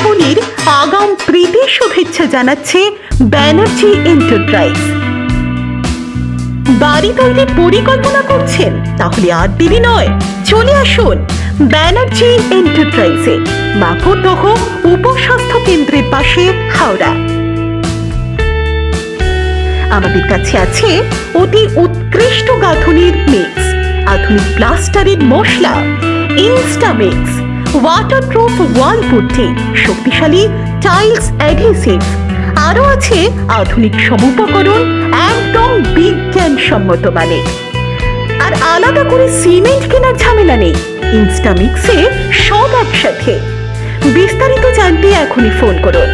দীপাবলির আগাম প্রীতি শুভেচ্ছা জানাচ্ছে ব্যানার্জি এন্টারপ্রাইজ। বাড়ি তৈরির পরিকল্পনা করছেন? তাহলে আর দেরি নয়, চলে আসুন ব্যানার্জি এন্টারপ্রাইজে, মাকড়দহ উপস্বাস্থ্য কেন্দ্রের পাশে, হাওড়া। আমাদের কাছে আছে অতি উৎকৃষ্ট গাঁথনির মিক্স, আধুনিক প্লাস্টারের মশলা, ইনস্টামিক্স, ওয়াটারপ্রুফ ওয়াল পুট্টি, শক্তিশালী টাইলস অ্যাডহেসিভ, আরও আছে আধুনিক সমুপকরণ, একদম বিজ্ঞানসম্মত মানে। আর আলাদা করে সিমেন্ট কেনার ঝামেলা নেই, ইনস্টামিক্সে সব একসাথে। বিস্তারিত জানতে এখনই ফোন করুন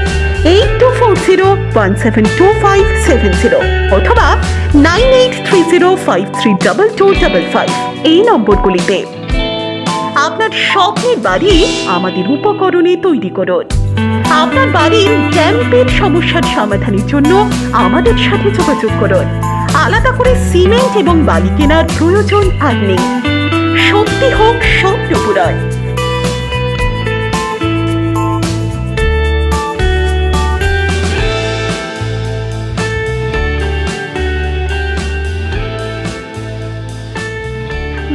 8240172570 অথবা 9830532255 এই নম্বরগুলিতে। আপনার স্বপ্নের বাড়ি আমাদের উপকরণে তৈরি করুন। আপনার বাড়ির ড্যাম্পের সমস্যার সমাধানের জন্য আমাদের সাথে যোগাযোগ করুন। আলাদা করে সিমেন্ট এবং বালি কেনার প্রয়োজন আর নেই। সত্যি হোক স্বপ্ন পূরণ।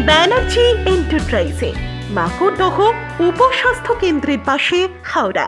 ব্যানার্জি এন্টারপ্রাইজে, মাকড়দহ উপস্বাস্থ্য কেন্দ্রের পাশে, হাওড়া।